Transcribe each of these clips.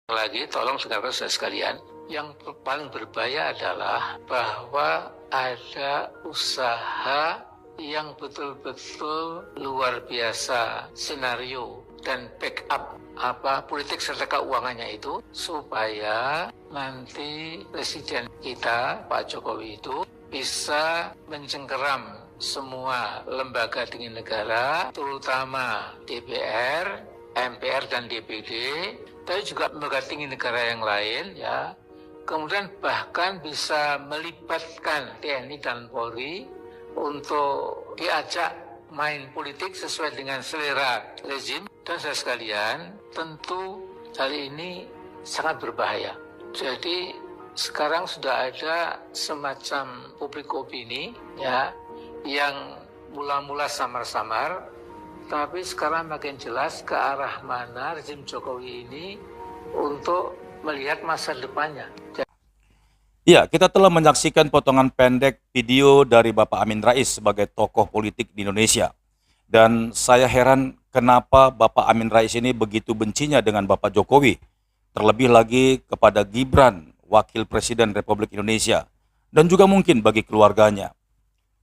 Lagi, tolong saudara-saudara sekalian, yang paling berbahaya adalah bahwa ada usaha yang betul-betul luar biasa senario dan backup politik serta keuangannya itu supaya nanti presiden kita Pak Jokowi itu bisa mencengkeram semua lembaga tinggi negara, terutama DPR, MPR dan DPD, tapi juga lembaga tinggi negara yang lain, ya. Kemudian bahkan bisa melibatkan TNI dan Polri untuk diajak main politik sesuai dengan selera rezim. Dan saya sekalian, tentu hal ini sangat berbahaya. Jadi sekarang sudah ada semacam publik opini, ya, yang mula-mula samar-samar, tapi sekarang makin jelas ke arah mana rezim Jokowi ini untuk melihat masa depannya. Ya, kita telah menyaksikan potongan pendek video dari Bapak Amin Rais sebagai tokoh politik di Indonesia. Dan saya heran kenapa Bapak Amin Rais ini begitu bencinya dengan Bapak Jokowi. Terlebih lagi kepada Gibran, Wakil Presiden Republik Indonesia. Dan juga mungkin bagi keluarganya.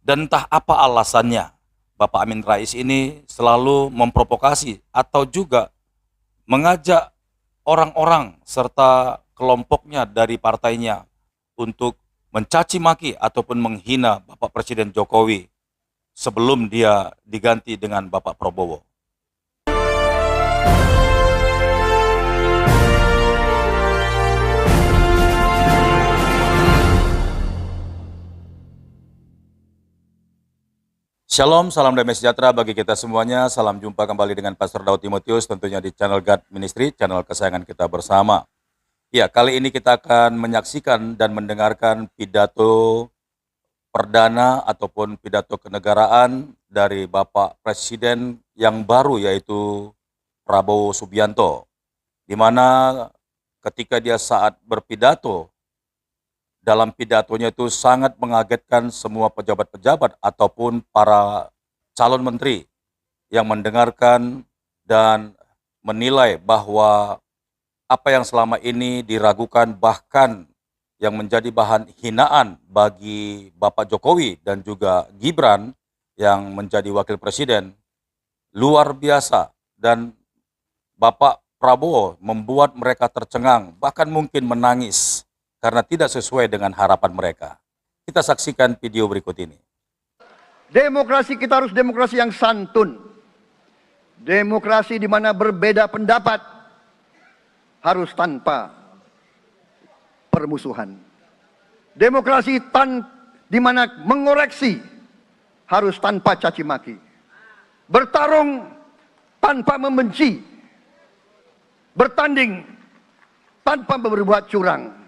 Dan entah apa alasannya, Bapak Amin Rais ini selalu memprovokasi atau juga mengajak orang-orang serta kelompoknya dari partainya untuk mencaci maki ataupun menghina Bapak Presiden Jokowi sebelum dia diganti dengan Bapak Prabowo. Shalom, salam damai sejahtera bagi kita semuanya. Salam jumpa kembali dengan Pastor Daud Timotius tentunya di channel God Ministry, channel kesayangan kita bersama. Ya, kali ini kita akan menyaksikan dan mendengarkan pidato perdana ataupun pidato kenegaraan dari Bapak Presiden yang baru yaitu Prabowo Subianto. Di mana ketika dia saat berpidato, dalam pidatonya itu sangat mengagetkan semua pejabat-pejabat ataupun para calon menteri yang mendengarkan dan menilai bahwa apa yang selama ini diragukan bahkan yang menjadi bahan hinaan bagi Bapak Jokowi dan juga Gibran yang menjadi wakil presiden luar biasa, dan Bapak Prabowo membuat mereka tercengang bahkan mungkin menangis karena tidak sesuai dengan harapan mereka. Kita saksikan video berikut ini. Demokrasi kita harus demokrasi yang santun. Demokrasi di mana berbeda pendapat harus tanpa permusuhan. Demokrasi di mana mengoreksi harus tanpa caci maki. Bertarung tanpa membenci. Bertanding tanpa berbuat curang.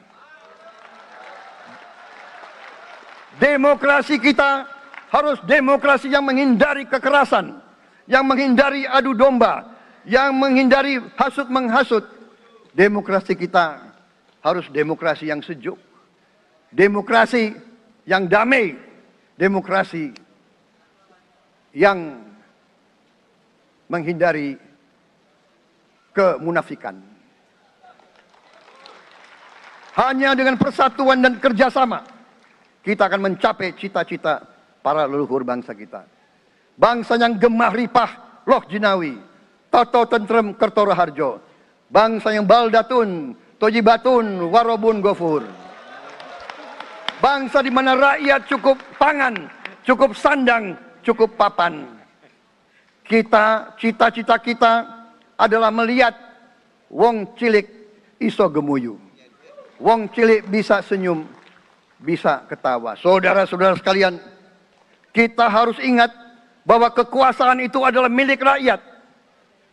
Demokrasi kita harus demokrasi yang menghindari kekerasan, yang menghindari adu domba, yang menghindari hasut-menghasut. Demokrasi kita harus demokrasi yang sejuk, demokrasi yang damai, demokrasi yang menghindari kemunafikan. Hanya dengan persatuan dan kerjasama kita akan mencapai cita-cita para leluhur bangsa kita. Bangsa yang gemah ripah loh jinawi, toto tentrem kertoro harjo. Bangsa yang baldatun, tojibatun, warobun gofur. Bangsa di mana rakyat cukup pangan, cukup sandang, cukup papan. Cita-cita kita adalah melihat wong cilik iso gemuyu. Wong cilik bisa senyum, bisa ketawa. Saudara-saudara sekalian, kita harus ingat bahwa kekuasaan itu adalah milik rakyat.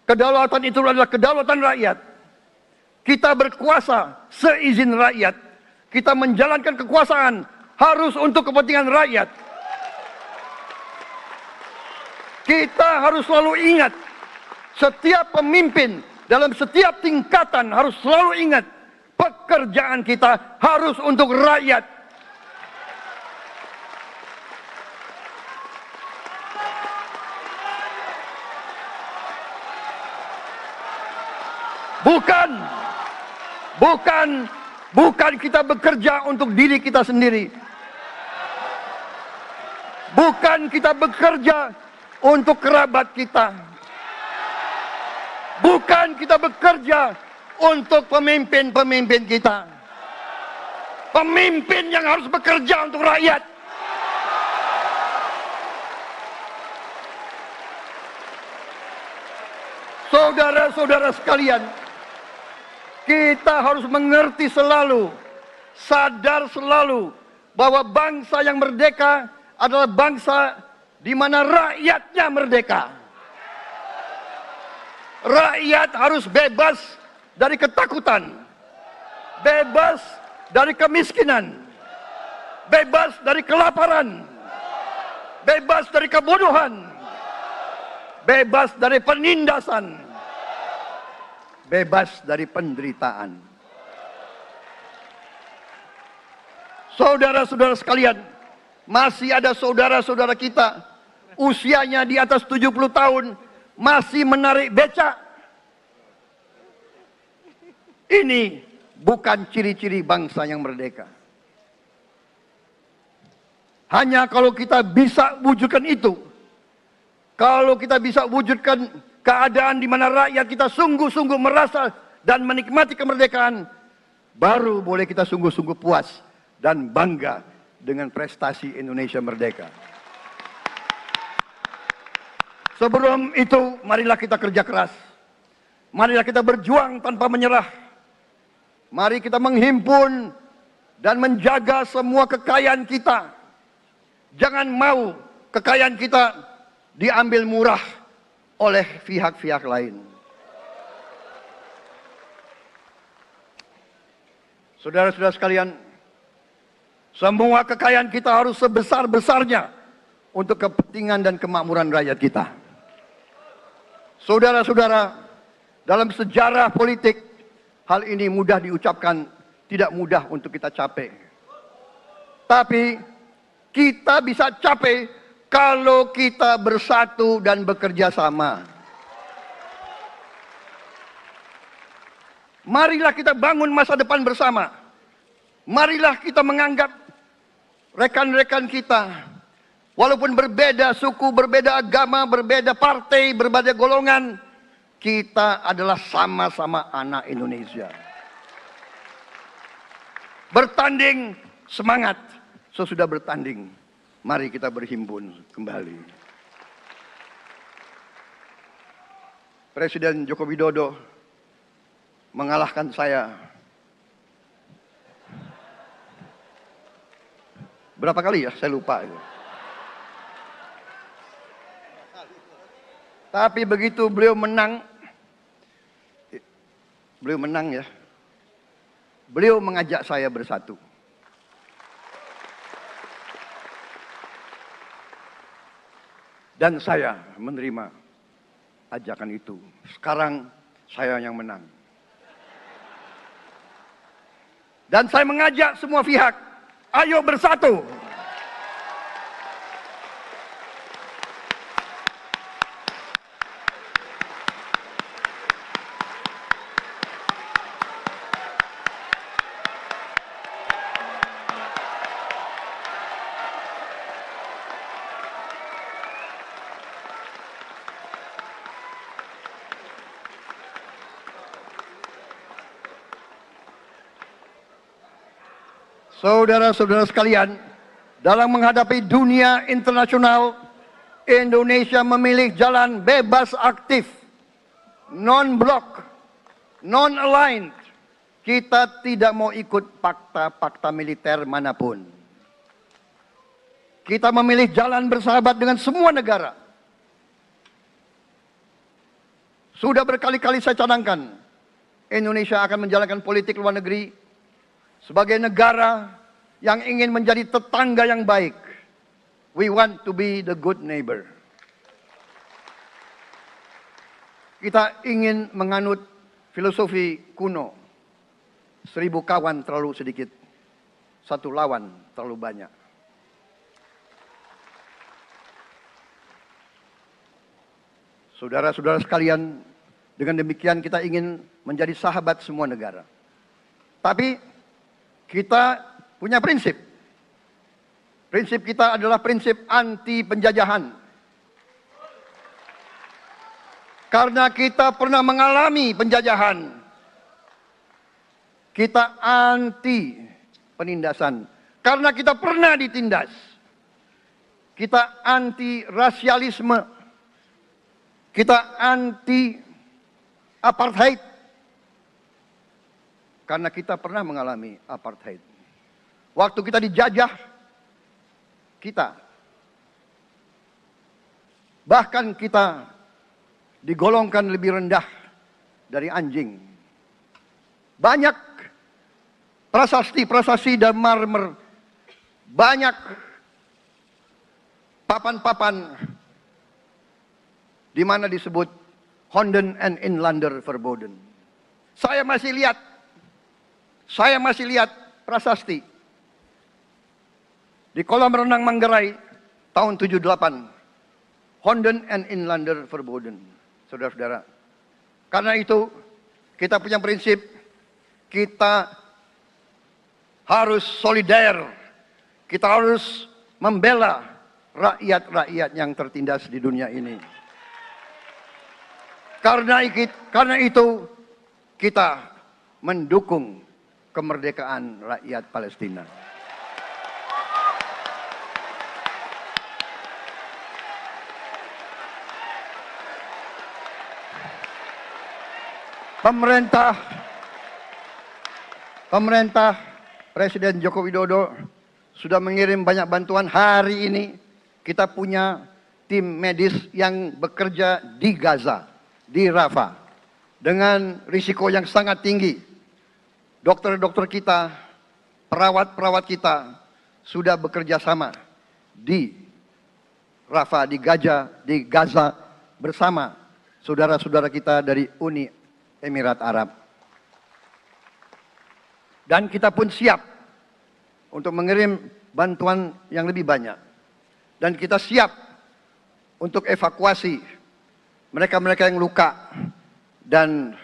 Kedaulatan itu adalah kedaulatan rakyat. Kita berkuasa seizin rakyat. Kita menjalankan kekuasaan harus untuk kepentingan rakyat. Kita harus selalu ingat, setiap pemimpin dalam setiap tingkatan harus selalu ingat, pekerjaan kita harus untuk rakyat. Bukan kita bekerja untuk diri kita sendiri. Bukan kita bekerja untuk kerabat kita. Bukan kita bekerja untuk pemimpin-pemimpin kita. Pemimpin yang harus bekerja untuk rakyat. Saudara-saudara sekalian, kita harus mengerti selalu, sadar selalu bahwa bangsa yang merdeka adalah bangsa di mana rakyatnya merdeka. Rakyat harus bebas dari ketakutan, bebas dari kemiskinan, bebas dari kelaparan, bebas dari kebodohan, bebas dari penindasan, bebas dari penderitaan. Saudara-saudara sekalian, masih ada saudara-saudara kita usianya di atas 70 tahun masih menarik becak. Ini bukan ciri-ciri bangsa yang merdeka. Hanya kalau kita bisa wujudkan itu, kalau kita bisa wujudkan keadaan di mana rakyat kita sungguh-sungguh merasa dan menikmati kemerdekaan, baru boleh kita sungguh-sungguh puas dan bangga dengan prestasi Indonesia merdeka. Sebelum itu, marilah kita kerja keras. Marilah kita berjuang tanpa menyerah. Mari kita menghimpun dan menjaga semua kekayaan kita. Jangan mau kekayaan kita diambil murah oleh pihak-pihak lain. Saudara-saudara sekalian, semua kekayaan kita harus sebesar-besarnya untuk kepentingan dan kemakmuran rakyat kita. Saudara-saudara, dalam sejarah politik, hal ini mudah diucapkan, tidak mudah untuk kita capai. Tapi kita bisa capai kalau kita bersatu dan bekerja sama. Marilah kita bangun masa depan bersama. Marilah kita menganggap rekan-rekan kita, walaupun berbeda suku, berbeda agama, berbeda partai, berbeda golongan, kita adalah sama-sama anak Indonesia. Bertanding, semangat. Sesudah bertanding, mari kita berhimpun kembali. Presiden Joko Widodo mengalahkan saya. Berapa kali ya? Saya lupa. Tapi begitu beliau menang ya. Beliau mengajak saya bersatu. Dan saya menerima ajakan itu. Sekarang saya yang menang. Dan saya mengajak semua pihak, ayo bersatu. Saudara-saudara sekalian, dalam menghadapi dunia internasional, Indonesia memilih jalan bebas aktif, non-blok, non-aligned. Kita tidak mau ikut fakta-fakta militer manapun. Kita memilih jalan bersahabat dengan semua negara. Sudah berkali-kali saya cadangkan, Indonesia akan menjalankan politik luar negeri sebagai negara yang ingin menjadi tetangga yang baik. We want to be the good neighbor. Kita ingin menganut filosofi kuno. 1000 kawan terlalu sedikit, 1 lawan terlalu banyak. Saudara-saudara sekalian, dengan demikian kita ingin menjadi sahabat semua negara. Tapi kita punya prinsip. Prinsip kita adalah prinsip anti penjajahan. Karena kita pernah mengalami penjajahan. Kita anti penindasan. Karena kita pernah ditindas. Kita anti rasialisme. Kita anti apartheid. Karena kita pernah mengalami apartheid. Waktu kita dijajah, kita. Bahkan kita digolongkan lebih rendah dari anjing. Banyak prasasti-prasasti dan marmer. Banyak papan-papan di mana disebut Honden and Inlander Verboden. Saya masih lihat prasasti di kolam renang Manggarai tahun 78. Honden and Inlander Verboden. Saudara-saudara. Karena itu kita punya prinsip, kita harus solider. Kita harus membela rakyat-rakyat yang tertindas di dunia ini. Karena itu kita mendukung kemerdekaan rakyat Palestina. Pemerintah Presiden Joko Widodo sudah mengirim banyak bantuan. Hari ini kita punya tim medis yang bekerja di Gaza, di Rafah, dengan risiko yang sangat tinggi. Dokter-dokter kita, perawat-perawat kita sudah bekerja sama di Rafah, di Gaza bersama saudara-saudara kita dari Uni Emirat Arab. Dan kita pun siap untuk mengirim bantuan yang lebih banyak. Dan kita siap untuk evakuasi mereka-mereka yang luka dan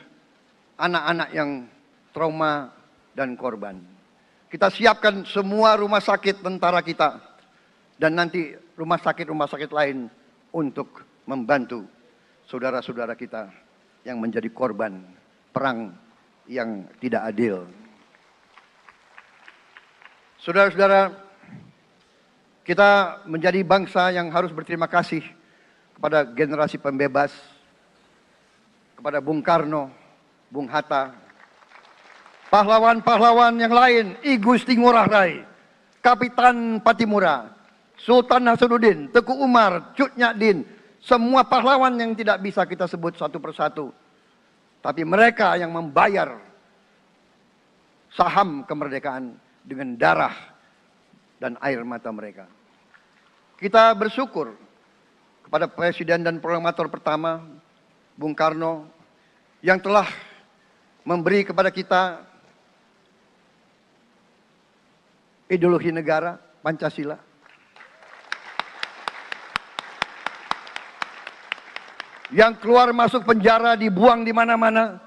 anak-anak yang trauma dan korban. Kita siapkan semua rumah sakit tentara kita dan nanti rumah sakit lain untuk membantu saudara-saudara kita yang menjadi korban perang yang tidak adil. Saudara-saudara, kita menjadi bangsa yang harus berterima kasih kepada generasi pembebas, kepada Bung Karno, Bung Hatta, pahlawan-pahlawan yang lain, I Gusti Ngurah Rai, Kapitan Patimura, Sultan Hasanuddin, Teku Umar, Cut Nyak semua pahlawan yang tidak bisa kita sebut satu persatu. Tapi mereka yang membayar saham kemerdekaan dengan darah dan air mata mereka. Kita bersyukur kepada Presiden dan Proklamator pertama, Bung Karno, yang telah memberi kepada kita ideologi negara, Pancasila. Yang keluar masuk penjara, dibuang di mana-mana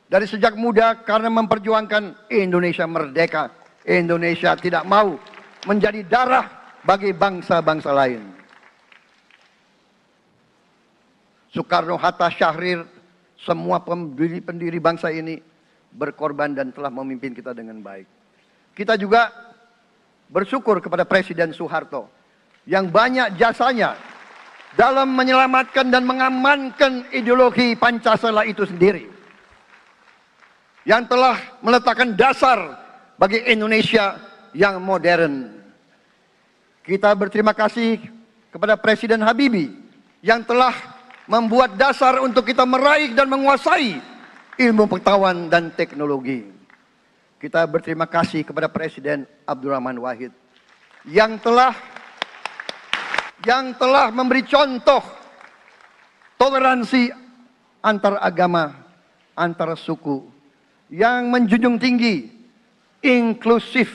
dari sejak muda karena memperjuangkan Indonesia merdeka. Indonesia tidak mau menjadi darah bagi bangsa-bangsa lain. Soekarno, Hatta, Syahrir, semua pendiri bangsa ini berkorban dan telah memimpin kita dengan baik. Kita juga bersyukur kepada Presiden Soeharto yang banyak jasanya dalam menyelamatkan dan mengamankan ideologi Pancasila itu sendiri. Yang telah meletakkan dasar bagi Indonesia yang modern. Kita berterima kasih kepada Presiden Habibie yang telah membuat dasar untuk kita meraih dan menguasai ilmu pengetahuan dan teknologi. Kita berterima kasih kepada Presiden Abdurrahman Wahid yang telah memberi contoh toleransi antar agama, antar suku, yang menjunjung tinggi inklusif,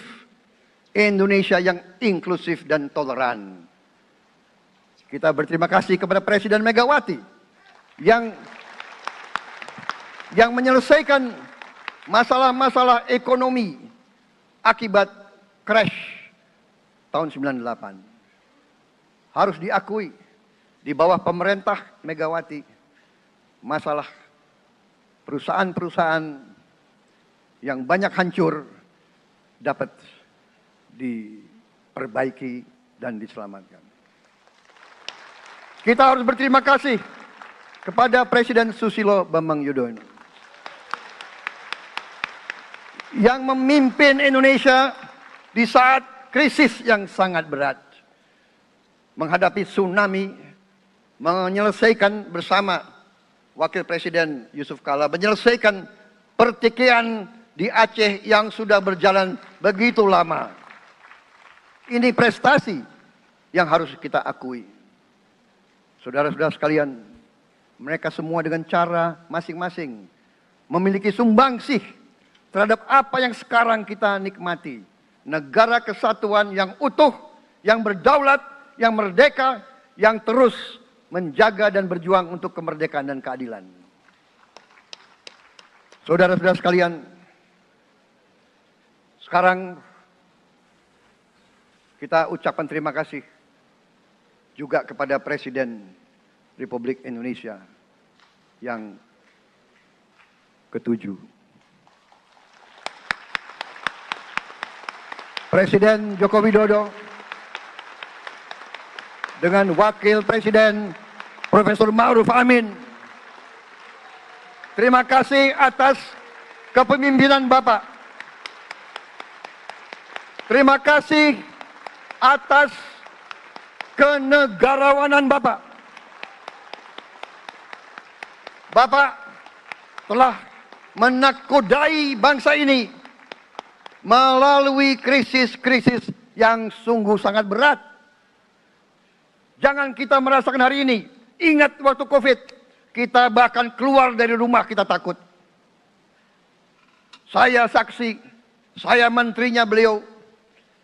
Indonesia yang inklusif dan toleran. Kita berterima kasih kepada Presiden Megawati yang menyelesaikan masalah-masalah ekonomi akibat crash tahun 98. Harus diakui, di bawah pemerintah Megawati, masalah perusahaan-perusahaan yang banyak hancur dapat diperbaiki dan diselamatkan. Kita harus berterima kasih kepada Presiden Susilo Bambang Yudhoyono yang memimpin Indonesia di saat krisis yang sangat berat, menghadapi tsunami, menyelesaikan bersama Wakil Presiden Yusuf Kala, menyelesaikan pertikaian di Aceh yang sudah berjalan begitu lama. Ini prestasi yang harus kita akui. Saudara-saudara sekalian, mereka semua dengan cara masing-masing memiliki sumbangsih terhadap apa yang sekarang kita nikmati. Negara kesatuan yang utuh, yang berdaulat, yang merdeka, yang terus menjaga dan berjuang untuk kemerdekaan dan keadilan. Saudara-saudara sekalian, sekarang kita ucapkan terima kasih juga kepada Presiden Republik Indonesia yang ke-7. Presiden Joko Widodo dengan Wakil Presiden Profesor Ma'ruf Amin. Terima kasih atas kepemimpinan Bapak. Terima kasih atas kenegarawanan Bapak. Bapak telah menakodai bangsa ini melalui krisis-krisis yang sungguh sangat berat. Jangan kita merasakan hari ini. Ingat waktu COVID, kita bahkan keluar dari rumah kita takut. Saya saksi, saya menterinya beliau,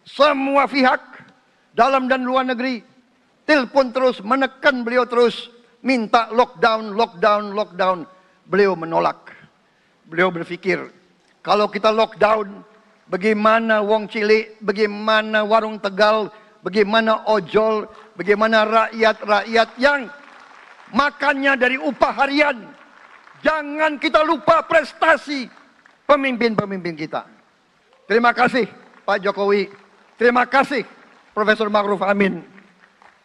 semua pihak dalam dan luar negeri telepon terus, menekan beliau terus, minta lockdown, lockdown, lockdown. Beliau menolak. Beliau berpikir, kalau kita lockdown, bagaimana wong cilik, bagaimana warung Tegal, bagaimana ojol, bagaimana rakyat-rakyat yang makannya dari upah harian. Jangan kita lupa prestasi pemimpin-pemimpin kita. Terima kasih Pak Jokowi. Terima kasih Profesor Ma'ruf Amin.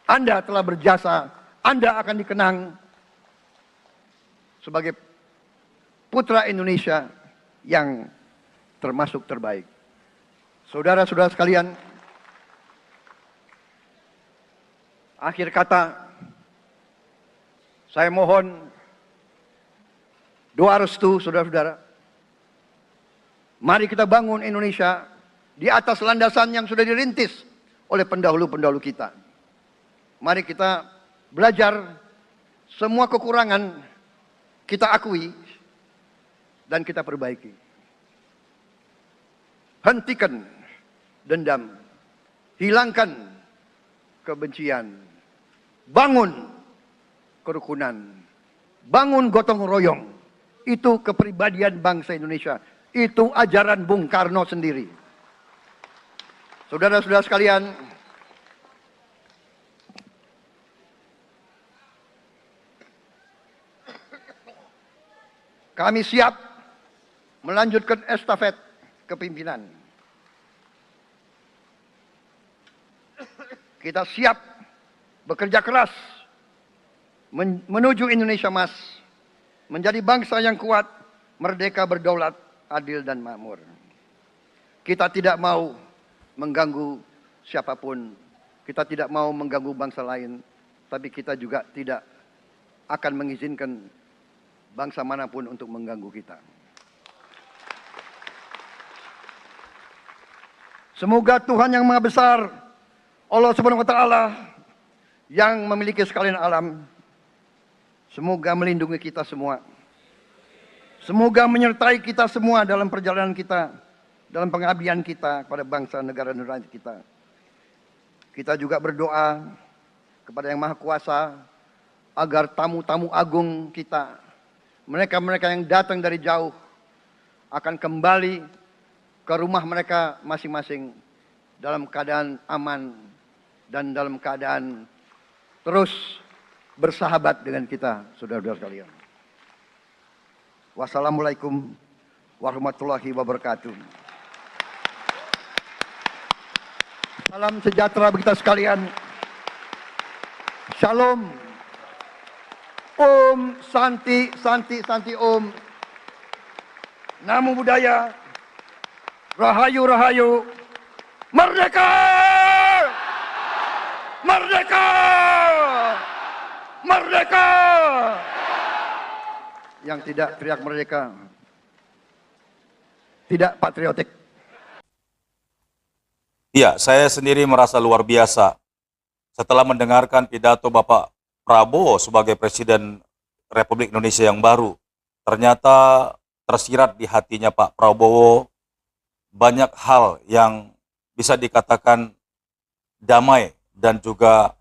Anda telah berjasa. Anda akan dikenang sebagai putra Indonesia yang termasuk terbaik. Saudara-saudara sekalian, akhir kata, saya mohon doa restu saudara-saudara. Mari kita bangun Indonesia di atas landasan yang sudah dirintis oleh pendahulu-pendahulu kita. Mari kita belajar semua kekurangan kita akui dan kita perbaiki. Hentikan dendam, hilangkan kebencian, bangun kerukunan, bangun gotong royong. Itu kepribadian bangsa Indonesia. Itu ajaran Bung Karno sendiri. Saudara-saudara sekalian, kami siap melanjutkan estafet kepimpinan. Kita siap bekerja keras menuju Indonesia Emas, menjadi bangsa yang kuat, merdeka, berdaulat, adil dan makmur. Kita tidak mau mengganggu siapapun, kita tidak mau mengganggu bangsa lain, tapi kita juga tidak akan mengizinkan bangsa manapun untuk mengganggu kita. Semoga Tuhan yang Maha Besar, Allah Subhanahu wa Ta'ala, yang memiliki sekalian alam, semoga melindungi kita semua. Semoga menyertai kita semua dalam perjalanan kita, dalam pengabdian kita kepada bangsa, negara, dan rakyat kita. Kita juga berdoa kepada Yang Maha Kuasa agar tamu-tamu agung kita, mereka-mereka yang datang dari jauh, akan kembali ke rumah mereka masing-masing dalam keadaan aman dan dalam keadaan terus bersahabat dengan kita, saudara-saudara sekalian. Wassalamualaikum warahmatullahi wabarakatuh. Salam sejahtera bagi kita sekalian. Shalom. Om Santi, Santi, Santi Om. Namo Buddhaya. Rahayu, Rahayu. Merdeka! Merdeka! Merdeka! Yang tidak teriak merdeka tidak patriotik. Iya, saya sendiri merasa luar biasa setelah mendengarkan pidato Bapak Prabowo sebagai Presiden Republik Indonesia yang baru. Ternyata tersirat di hatinya Pak Prabowo banyak hal yang bisa dikatakan damai dan juga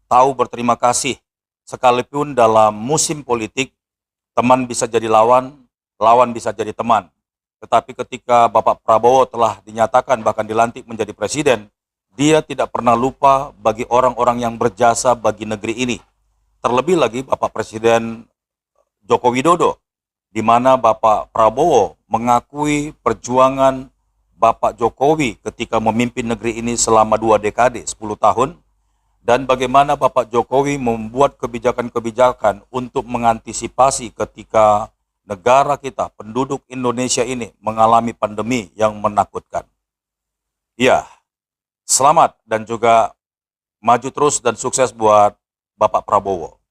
tahu berterima kasih. Sekalipun dalam musim politik, teman bisa jadi lawan, lawan bisa jadi teman. Tetapi ketika Bapak Prabowo telah dinyatakan bahkan dilantik menjadi presiden, dia tidak pernah lupa bagi orang-orang yang berjasa bagi negeri ini. Terlebih lagi Bapak Presiden Joko Widodo, di mana Bapak Prabowo mengakui perjuangan Bapak Jokowi ketika memimpin negeri ini selama 2 dekade, 10 tahun, dan bagaimana Bapak Jokowi membuat kebijakan-kebijakan untuk mengantisipasi ketika negara kita, penduduk Indonesia ini mengalami pandemi yang menakutkan. Ya, selamat dan juga maju terus dan sukses buat Bapak Prabowo.